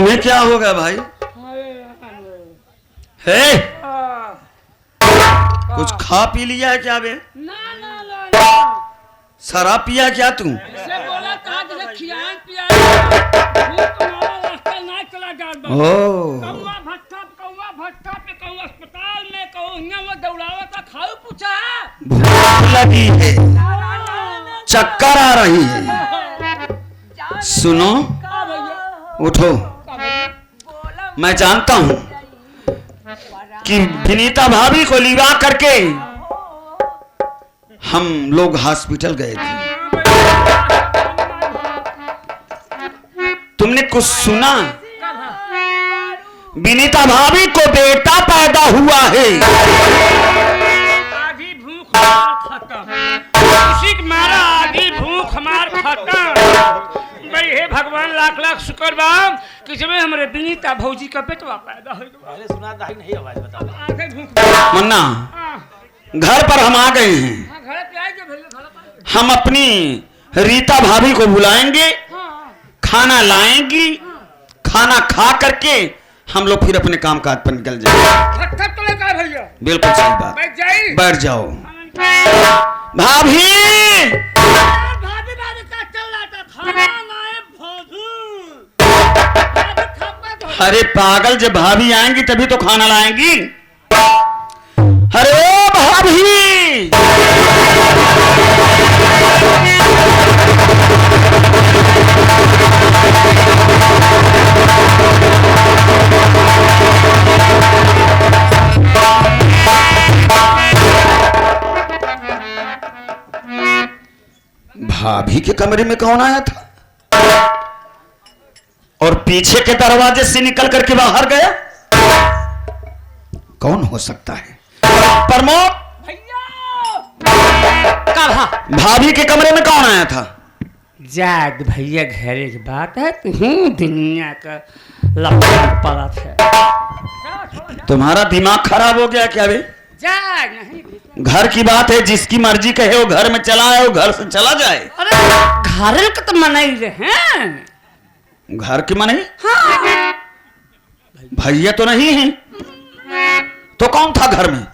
तुम्हें क्या होगा भाई? है कुछ खा पी लिया है क्या बे? ना शराब पिया क्या तू? ऐसे बोला था कि खियान पिया तुम्हारा रास्ता ना चला जा। ओ कौवा भट्टा पे कहूँ अस्पताल में कहूँ यहाँ वो दौड़ावा था खाऊ पूछा भूख लगी है, चक्कर आ रही है। सुनो उठो, मैं जानता हूँ कि विनीता भाभी को लिवा करके हम लोग हॉस्पिटल गए थे। तुमने कुछ सुना? विनीता भाभी को बेटा पैदा हुआ है। आधी भूख हमार खत्म, उसी के मारा आधी भूख हमार खत्म। भाई हे भगवान लाख लाख शुक्र बा कि जब हमारे विनीता भौजी का बेटवा पैदा हो गया। अरे सुना दाई नहीं आवाज बताओ। आधे भूख मुन्ना घर पर हम आ गए हैं। घर पे आएंगे भैया, हम अपनी रीता भाभी को बुलाएंगे, खाना लाएंगी, खाना खा करके हम लोग फिर अपने काम काज पर निकल जाएंगे। तो लेकर भैया बिल्कुल सही बात। बैठ जाइए, बैठ जाओ। भाभी भाभी भाभी का चल रहा था खाना लाए भौजी। अरे पागल, जब भाभी आएंगी तभी तो खाना लाएंगी। अरे भाभी भाभी के कमरे में कौन आया था और पीछे के दरवाजे से निकल करके बाहर गया? कौन हो सकता है? प्रमोद कहा भाभी के कमरे में कौन आया था? जाग भैया घरे की बात है, दुनिया का लफड़ा पड़ा था। तुम्हारा दिमाग खराब हो गया क्या बे? जाग नहीं, घर की बात है, जिसकी मर्जी कहे वो घर में चला आए, वो घर से चला जाए। अरे घर का तो मना ही रहे हैं। घर की मने? हाँ। भैया तो नहीं है, तो कौन था घर में?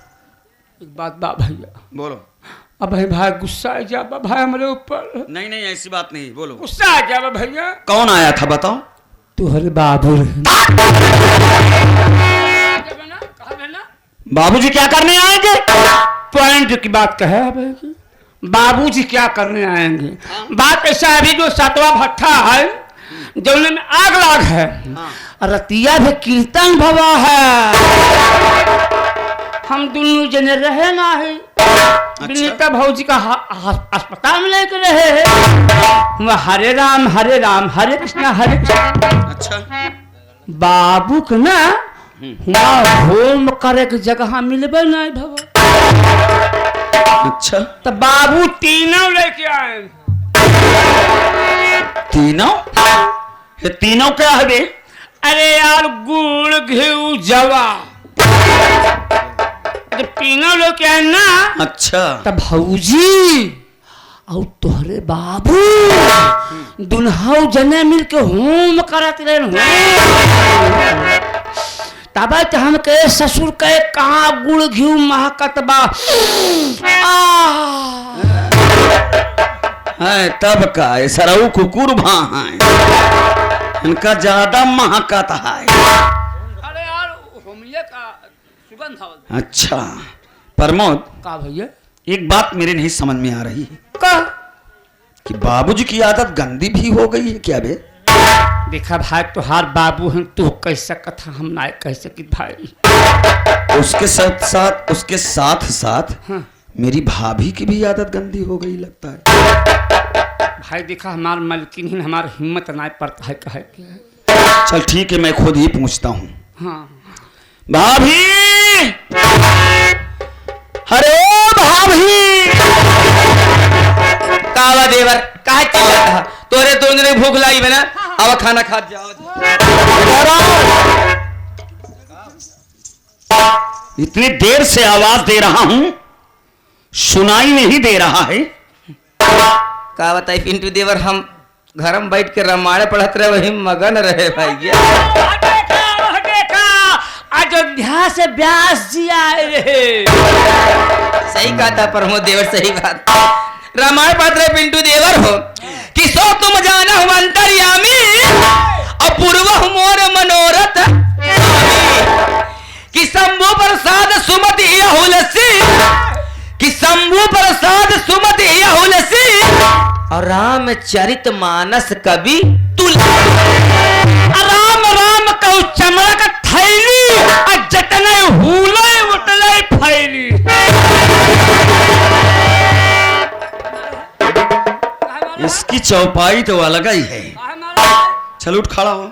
एक बात बा भैया, बोलो। अब भाई गुस्सा आ जा भाई हमारे ऊपर। नहीं नहीं ऐसी बात नहीं, बोलो। गुस्सा आ जा भैया। कौन आया था बताओ? तुम्हारे बाबू बाबूजी क्या करने आएंगे? पॉइंट की बात कहे बाबूजी क्या करने आएंगे? बात ऐसा है, जो सातवां भट्ठा है जौने में आग लाग है, रतिया भी कीर्तन भवा है, हम दोनों जने रहे ना है। विनीता भौजी का अस्पताल में लेकर रहे हैं। वह हरे राम हरे कृष्णा हरे कृष्णा। अच्छा बाबू के ना होम करे के जगह मिलबे नहीं भवा। अच्छा तो बाबू तीनों लेके आए। तीनों? ये तीनों क्या है बे? अरे यार गुड़ घी जवा तो तीनों लोग क्या है ना। अच्छा तो भौजी और तोहरे बाबू दुल्हा जने मिल के होम करत रहे। तब हम के ससुर के कहाँ गुड़ घी महकत बा है तब का सरऊ कुकुर भा है, इनका ज्यादा महकत है। अरे यार होमिया का सुगंध था। अच्छा प्रमोद का भैया एक बात मेरे नहीं समझ में आ रही है का कि बाबूजी की आदत गंदी भी हो गई है क्या बे? देखा भाई तुहार बाबू हैं, तू कह सकत हम ना कह सकित भाई। उसके साथ साथ हाँ। मेरी भाभी की भी आदत गंदी हो गई लगता है। भाई देखा हमार मलकिन ही हमार हिम्मत ना पड़ता है कहे के। चल ठीक है मैं खुद ही पूछता हूँ। हाँ भाभी, अरे भाभी, कावा देवर का चिल्लाता तोरे दोनों ने भूख लाई बना। अब खाना खा जाओ। इतनी देर से आवाज दे रहा हूं, सुनाई नहीं दे रहा है। का बताई पिंटू देवर, हम घर में बैठ के रामायण पढ़त रहे वही मगन रहे भैया। वह देखा अयोध्या से व्यास जी आए रहे। सही कहा था प्रमोद देवर, सही बात। रामायण पढ़त रहे पिंटू देवर हो कि सो तुम जाना हूं अंतर्यामी और पूर्व मोर मनोरथ कि शंभु प्रसाद सुमति हुलसी, कि शंभु प्रसाद सुमति हुलसी और रामचरित मानस कवि राम राम कहू चमड़ा का थैली और जतने हुले उतले फैली। इसकी चौपाई तो अलग ही है। चल उठ खड़ा हो।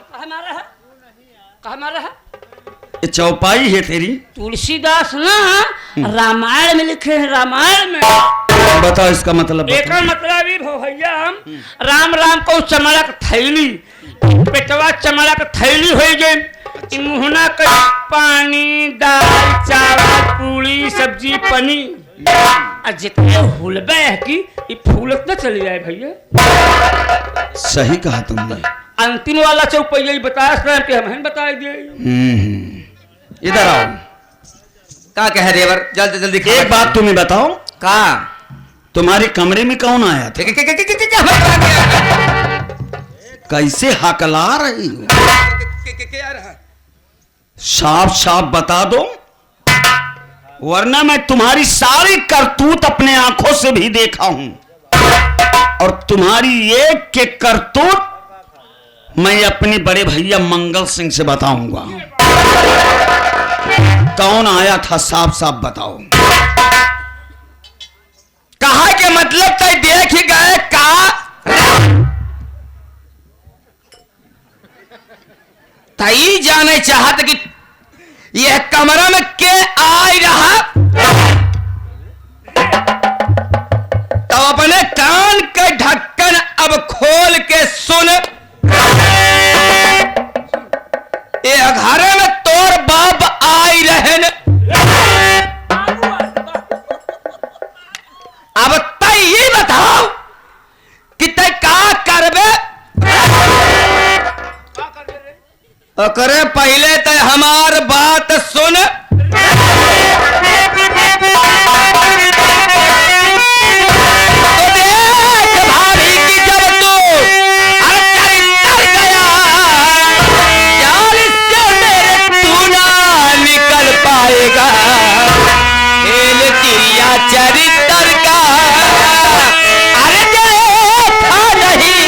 ये चौपाई है तेरी। तुलसीदास ना रामायण में लिखे हैं, रामायण में। बताओ इसका मतलब। एक मतलब ही हो भैया, राम राम को चमड़ा का थैली, पेटवा चमड़ा का थैली हो गई, मुहना का पानी दाल चावल पूरी सब्जी पनीर जितने हुलबे है कि ये फूलत न चली जाए भैया। सही कहा तुमने। अंतिम वाला चौपैया ही बताया कि हम बता दिए। इधर आओ। क्या कह देवर, जल्दी जल्दी एक बात तुम्हें बताओ, का तुम्हारे कमरे में कौन आया था? कैसे हकला रही हो? साफ साफ बता दो, वरना मैं तुम्हारी सारी करतूत अपने आंखों से भी देखा हूं और तुम्हारी एक के करतूत मैं अपने बड़े भैया मंगल सिंह से बताऊंगा। कौन आया था साफ साफ बताओ। कहा के मतलब तो देख गए का तई जाने चाहत कि यह कमरा में के आई रहा, तो अपने कान के ढक्कन अब खोल के सुन। ये घर में तोर बाप आई रहन, अब तय ये बताओ कि तय का करबे। करे पहले तय हमार बात सुन। तो देख भाभी की जब तू चरित्र गया, चालीस से मेरे तू ना निकल पाएगा। खेल चिड़िया चरित्र का अरे जय था नहीं,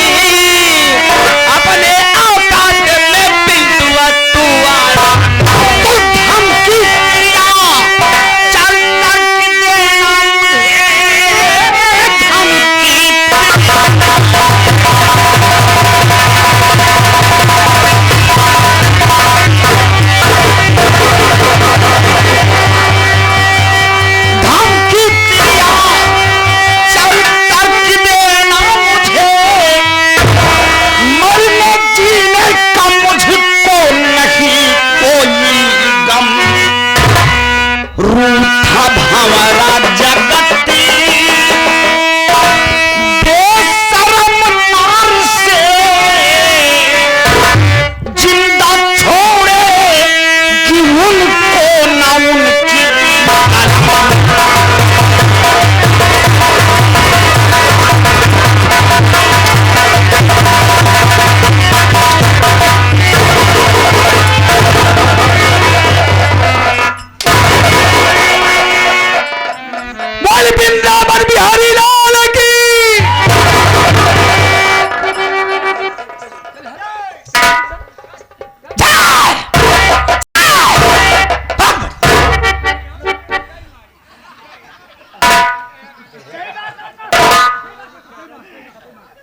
अपने औकात में पिंटुआ तू आया। तू धमकी दिया, चल तक देना धमकी दिया, चल तक देना मुझे, मरने जीने का मुझको नहीं कोई गम, रूठा भंवरा जगती बेशरम नार से जिंदा छोड़े कि उनको ना उनकी बोल वृंदावन बिहारी लाल की।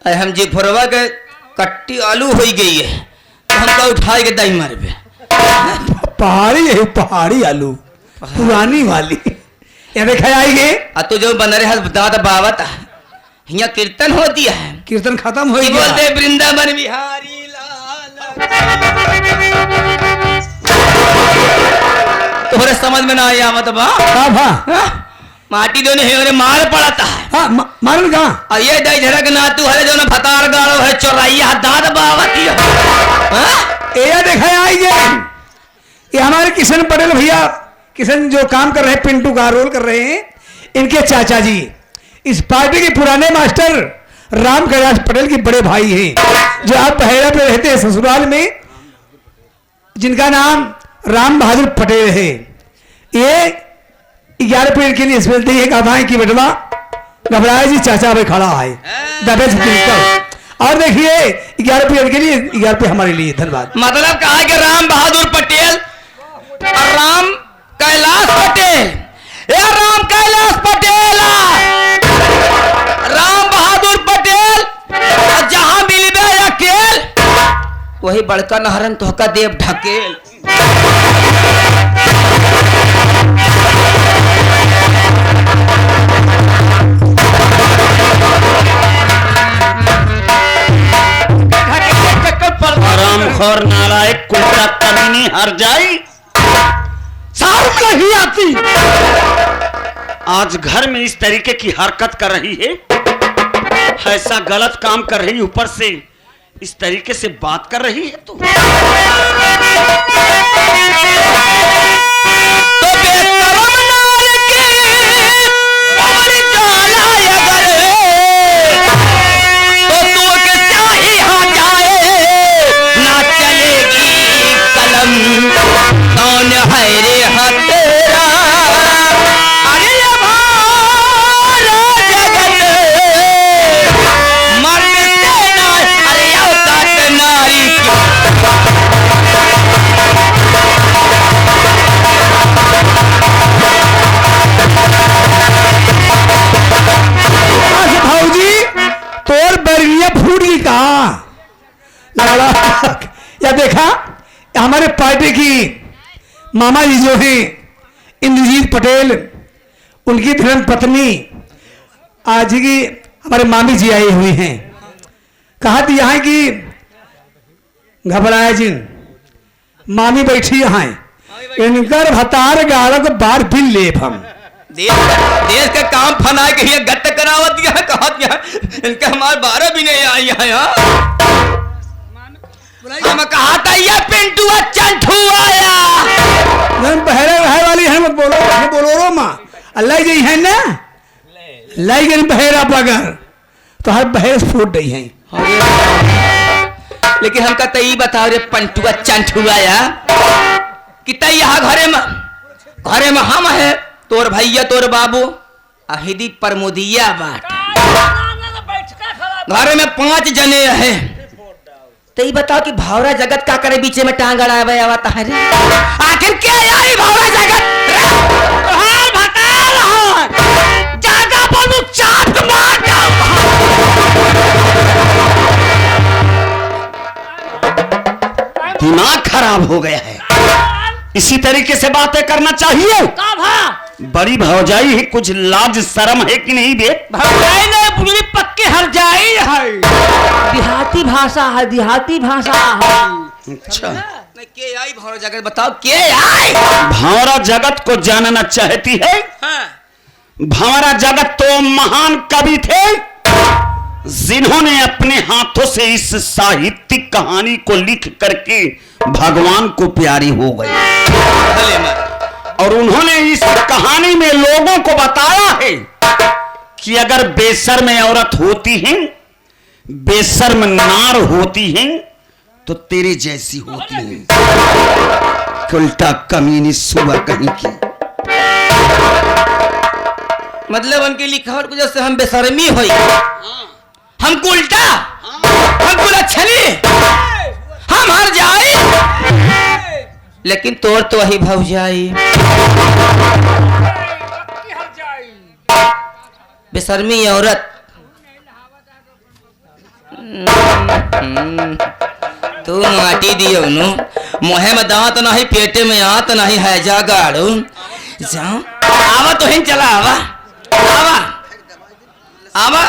हम जी फरवा के कट्टी आलू हो गई है, तो हमका उठा के दाई मारे पे। पहाड़ी है, पहाड़ी आलू पुरानी वाली ये देखा आएगी। आ तो जो बन रहे दादा बाबा था यहाँ कीर्तन हो दिया है, कीर्तन खत्म हो की गया। बोलते वृंदावन बिहारी लाल। तोहरे समझ में ना आया मत बा। हाँ, माटी दोनों है मार पड़ता है। हाँ मारन कहाँ और ये दई झरक ना तू हरे दोनों फतार गाड़ो है चौराइया दाद बावती है। ये देखा आई ये हमारे किशन पटेल भैया, किशन जो काम कर रहे हैं, पिंटू का रोल कर रहे हैं, इनके चाचा जी इस पार्टी के पुराने मास्टर राम कैलाश पटेल के बड़े भाई हैं, जो आप बहेरा पे रहते हैं ससुराल में, जिनका नाम राम बहादुर पटेल है। ये 11 पेड़ के लिए स्पेशल एक आधाए की बेटवा घबराया जी चाचा भाई खड़ा है दबे से। और देखिए 11 पेड़ के लिए 11 पे हमारे लिए धन्यवाद। मतलब कहा कि राम बहादुर पटेल और राम कैलाश पटेल, ये राम कैलाश पटेल राम बहादुर पटेल और जहां मिलबे अकेल वही बड़का नहरन तोहका देव ढकेल। हरामखोर नालायक कुत्ता कमीनी हर जाई साफ नहीं आती। आज घर में इस तरीके की हरकत कर रही है, ऐसा गलत काम कर रही, ऊपर से इस तरीके से बात कर रही है। तू या देखा हमारे पार्टी की मामा जी जो हैं इंद्रजीत पटेल, उनकी धर्म पत्नी आज की हमारे मामी जी आई हुई हैं। कहा थी यहाँ की घबराया जिन मामी बैठी यहाँ, इनकर भतार गाड़ा को बार भी ले हम देश का काम फना के ये गत करावत दिया कहा दिया इनका हमारे 12 भी नहीं आई यहाँ। हम कहा था ये पिंटू चंठू आया बहरा रहे वाली है, मत बोलो रो माँ अल्लाह जी है ना लाई गई बहेरा बगर तो हर बहेर फूट रही है। लेकिन हमका तो ये बताओ रे पंटुआ चंठू आया कि तई यहाँ घरे में हम है तोर भैया तोर बाबू अहिदी प्रमोदिया बाट घरे में 5 जने है। तो ये बताओ कि भावरा जगत का करे बीचे में टांग अड़ावे आवता है रे आखिर क्या आई भावरा जगत हाल भटाल हाल जागा बोलू चाट मार दिमाग खराब हो गया है, इसी तरीके से बातें करना चाहिए। बड़ी भौजाई है, कुछ लाज शर्म है कि नहीं बे? भौजाई ने पूरी पक्के हर जाई है, देहाती भाषा है, देहाती भाषा है। अच्छा के आई भावरा जगत बताओ के आई भावरा जगत को जानना चाहती है? भावरा जगत तो महान कवि थे जिन्होंने अपने हाथों से इस साहित्यिक कहानी को लिख करके भगवान को प्यारी हो गई, और उन्होंने इस कहानी में लोगों को बताया है कि अगर बेशर्म औरत होती है, बेशर्म नार होती है तो तेरे जैसी होती है। उल्टा कमीनी सुबह कहीं की मतलब उनके लिखावट की वजह से हम बेशर्मी हुई, हमको उल्टा हमको लच्छनी हम हर जाए, लेकिन तोर तो वही भव जाई बेशर्मी औरत। तू माटी दियो नु मोहे में दांत नहीं पेटे में आत नहीं है जा गाड़ू जाओ आवा तो हिन चला आवा आवा आवा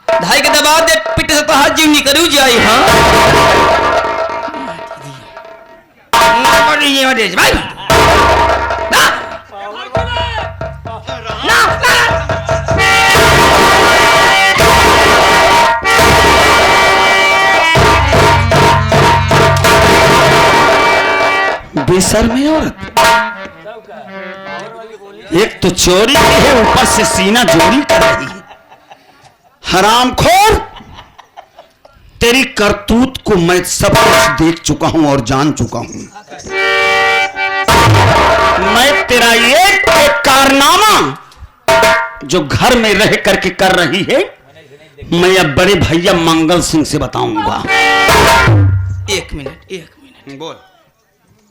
धाई के दबाव दे पिट से तो हर जीव निकलू जाई। हाँ भाई ना ना बेशर्मी औरत, एक तो चोरी की है, ऊपर से सीना जोड़ी कर रही है। हरामखोर, तेरी करतूत को मैं सब कुछ देख चुका हूं और जान चुका हूं। मैं तेरा एक कारनामा जो घर में रह करके कर रही है, मैं अब बड़े भैया मंगल सिंह से बताऊंगा। एक मिनट बोल।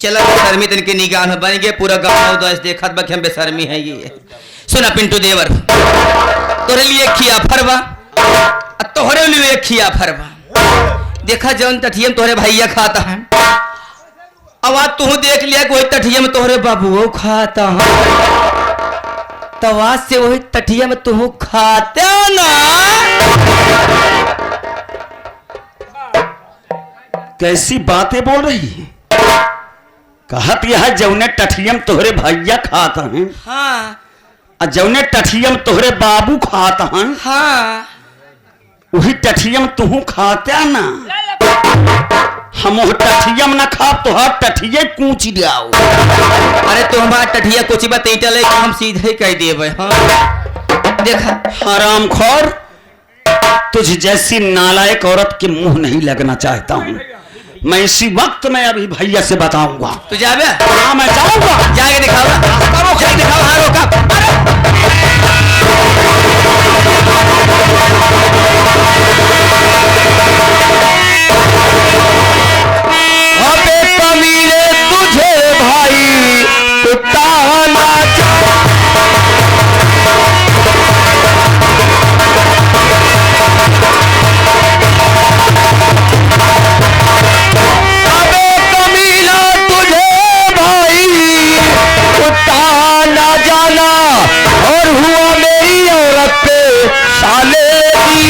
चला बेशर्मी तनके निगाह में बन गए, पूरा गाँव दस देखत बा कि हम बेशर्मी है ये। सुना पिंटू देवर, तोरे लिए खिया फरवा, तोहरे लिए खिया फरवा। देखा जौन तठियम तोहरे भैया खाता है, अब आज तू देख लिया कि वही तठिया में तोहरे बाबू खाता है, तो आज से वही तठिया में तू खाता ना। कैसी बातें बोल रही है? कहत यह जौने टठियम तोहरे भैया खाता हैं, हाँ और जौने टठियम तोहरे बाबू खाता हैं, हाँ वही टठियम तू खाता ना। हम वो टठियम ना खा तो हर टठिये कूच जाओ। अरे तो हमारा टठिया कुछ बतेटा ले हम सीधे ही कह दिए। हाँ देखा हरामखोर, तुझ जैसी नालायक औरत के मुंह नहीं लगना चाहता हूँ। मैं इसी वक्त में अभी भैया से बताऊंगा। तू जाबे? हाँ मैं जाऊंगा। जाके दिखाओ, जाके दिखाओ। हाँ रोका। अबे कमीने तुझे भाई कुत्ता नाचा। अबे कमीना तुझे भाई कुत्ता ना जाना, और हुआ मेरी औरत पे साले की।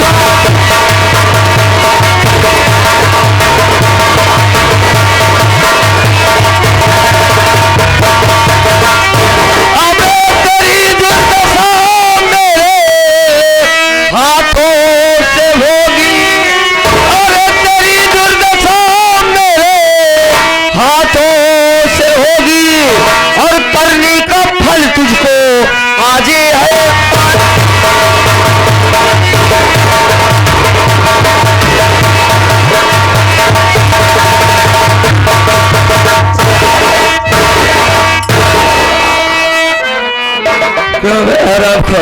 अबे तेरी दुर्दशा मेरे हाथों से होगी, अरे तेरी दुर्दशा मेरे हाथों से होगी, और करने का फल तुझको आज है।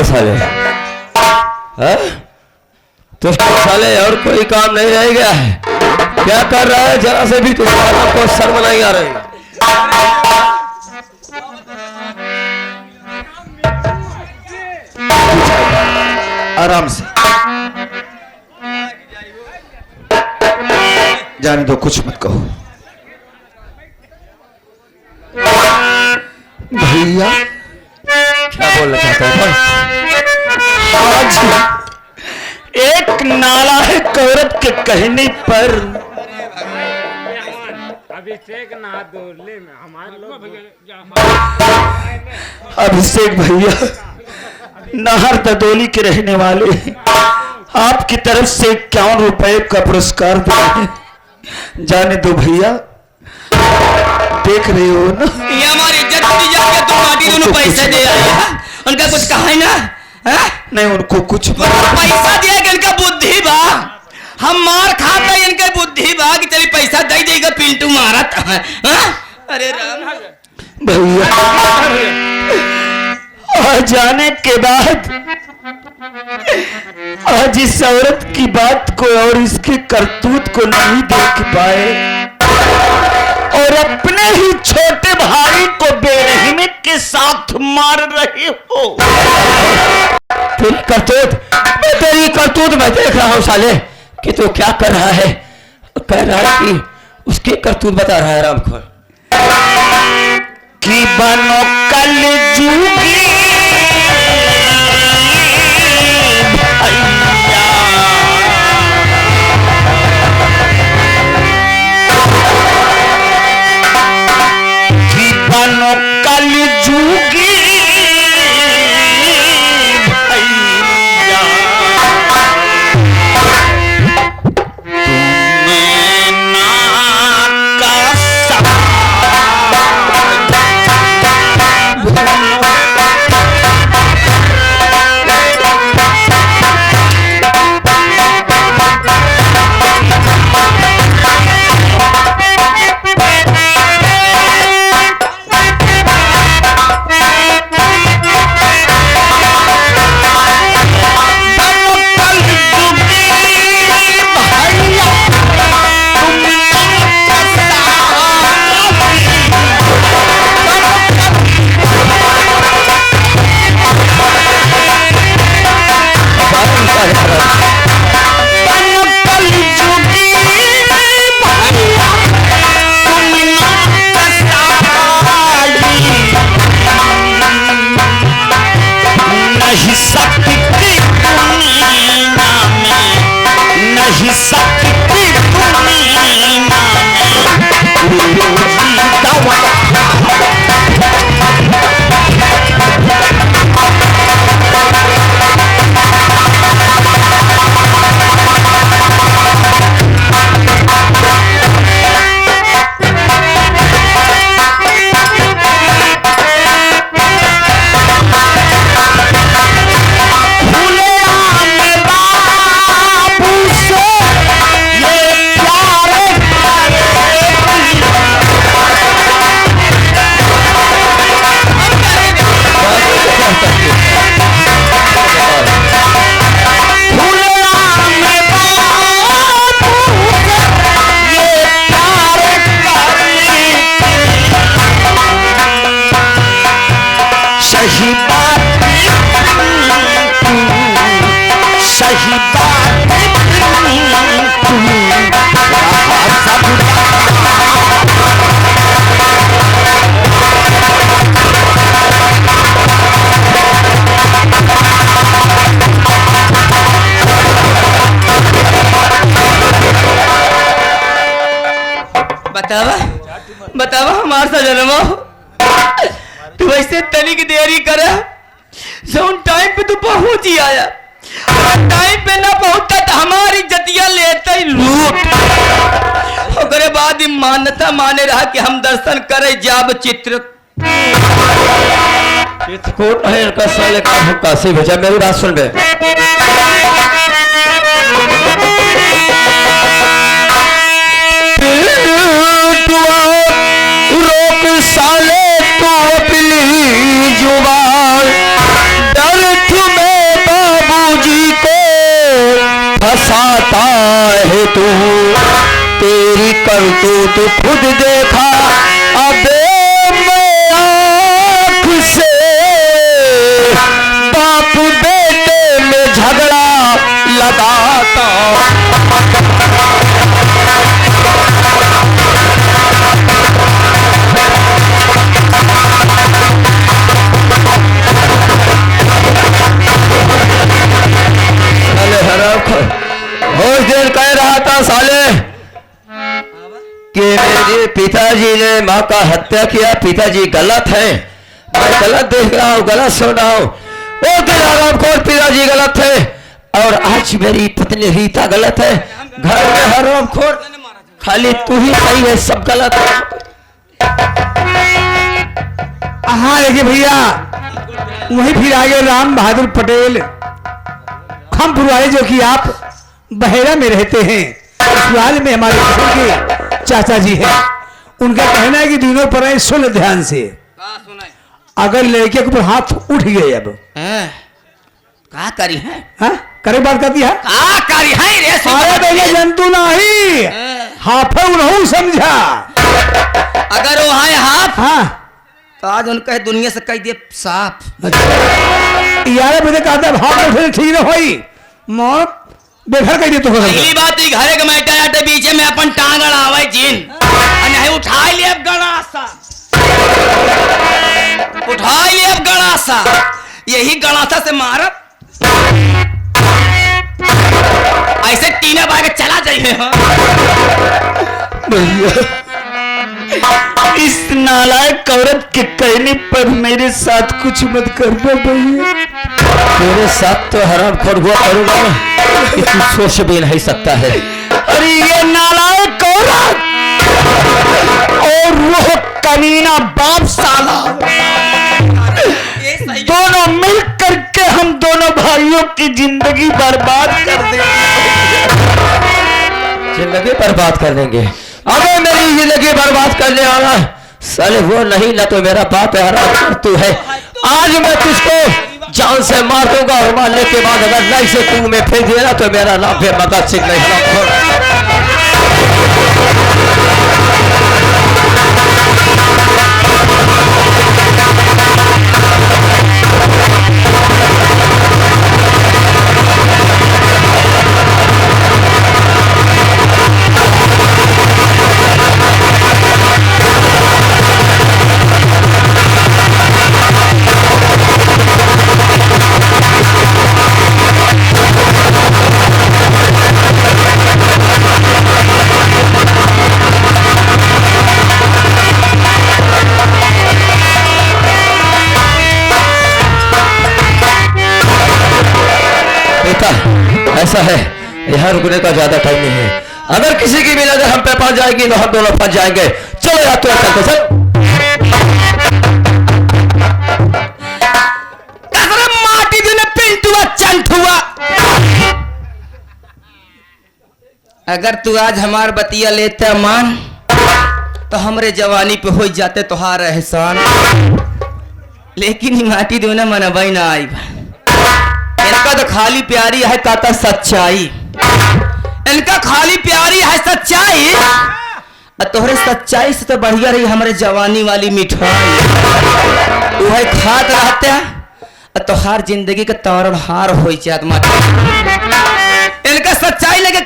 साले तो साले और कोई काम नहीं रह गया है? क्या कर रहा है? जरा से भी तुम्हारा को शर्म नहीं आ रही? आराम से जाने दो, कुछ मत कहो। भैया क्या बोलना चाहता है? आज एक नालायक औरत के कहने पर अभिषेक ना दूरले में हमारे लोग अभिषेक भैया नाहर ददोली के रहने वाले आपकी तरफ से 51 रुपए का पुरस्कार दिया है। जाने दो भैया, देख रहे हो ना ये हमारी इज्जत की जाके तुम माटी दोनों पैसे दे आए हैं। उनका कुछ कहा है ना? नहीं उनको कुछ पैसा दिया कि इनका बुद्धि बा, हम मार खाता इनके बुद्धि बा कि चली पैसा दे देगा पिंटू मारत। अरे राम भैया, आज जाने के बाद आज इस औरत की बात को और इसके करतूत को नहीं देख पाए, और अपने ही छोटे भाई को बेरहमी के साथ मार रहे हो। तेरी करतूत मैं देख रहा हूँ साले कि तू क्या कर रहा है। कह रहा है कि उसकी करतूत बता रहा है रामखोर कि बनो कल जूगी बनो कल जूगी भैया, तुम्हें ना का बात सही बात बतावा बतावा हमार सा जन्म तू ऐसे तनिक देरी करे जौन टाइम पे तू पहुंच ही आया टाइम पे ना पहुंचता तो हमारी इज्जतियां लेते ही लूट ओकरे बाद ही मान्यता माने रहा कि हम दर्शन करे जाब चित्रकूट है इनका साले का हुक्का से भेजा। मेरी बात सुन बे, रोक साले तो अपनी जुबान डर तुम्हें बाबूजी को फंसाता है तू तेरी करतूत खुद देखा अबे मैं आँख से बाप बेटे में झगड़ा लगाता उस दिन कह रहा था साले कि मेरे पिताजी ने माँ का हत्या किया, पिताजी गलत है, मैं गलत देख रहा हूँ, गलत सुन रहा हूँ। वो दिन आराम खोर पिताजी गलत है और आज मेरी पत्नी रीता गलत है। घर में हराम खोर खाली तू ही सही है, सब गलत है। हाँ देखिए भैया, वहीं फिर आगे राम बहादुर पटेल खामपुर वाले जो कि आप बहेरा में रहते हैं, ससुराल में हमारे किशन के चाचा जी हैं। उनका कहना है कि दिनों पर आए सुन ध्यान से, अगर लड़के के ऊपर हाथ उठ गए अब का करी है हाँ करे बात कर दिया का करी है रे सारे बेले जंतु नहीं हाफे उन्हों समझा। अगर वो है हाथ हाँ तो आज उनका दुनिया से कह दे साफ। यार मुझे कहता है भाव में फिर ठीक ना होई मौत बेघर कह दे तो पहली बात ही घरे के मैटा आटे बीचे में अपन टांग अड़ावे जिन नहीं उठा लिए अब गणासा उठा लिए अब गणासा यही गणासा से मारत ऐसे तीना बार चला जाइए। इस नालायक औरत के कहने पर मेरे साथ कुछ मत करना भैया। तेरे साथ तो हराम खोर हुआ करूंगा मैं कि तू सोच भी नहीं सकता है। अरे ये नालायक औरत और वो कमीना बाप साला दोनों मिल करके हम दोनों भाइयों की जिंदगी बर्बाद कर देंगे। जिंदगी बर्बाद कर देंगे? अबे मेरी जिंदगी बर्बाद करने वाला साले वो नहीं, ना तो मेरा बाप है हराम तू है। आज मैं तुझको जान से मार दूंगा और मारने के बाद अगर नहीं से तू में फेंक दिया ना तो मेरा नाम है मगध सिंह नहीं हराम। ऐसा है, यहाँ रुकने का ज्यादा टाइम नहीं है। अगर किसी की भी नजर हम पे पड़ जाएगी तो हम दोनों फंस जाएंगे। चलो यार तू चलते चल। माटी दिन पिंटुआ चंटुआ अगर तू आज हमार बतिया लेते मान तो हमरे जवानी पे हो जाते तुहार एहसान, लेकिन ही माटी देना मनबई ना आई। इनका तो खाली प्यारी है ताता सच्चाई, इनका खाली प्यारी है सच्चाई। तोहरे सच्चाई से तो बढ़िया रही हमारे जवानी वाली मिठाई। वह खात रहते हैं तो हर जिंदगी का तारण हार हो जात माटी इनका सच्चाई लगे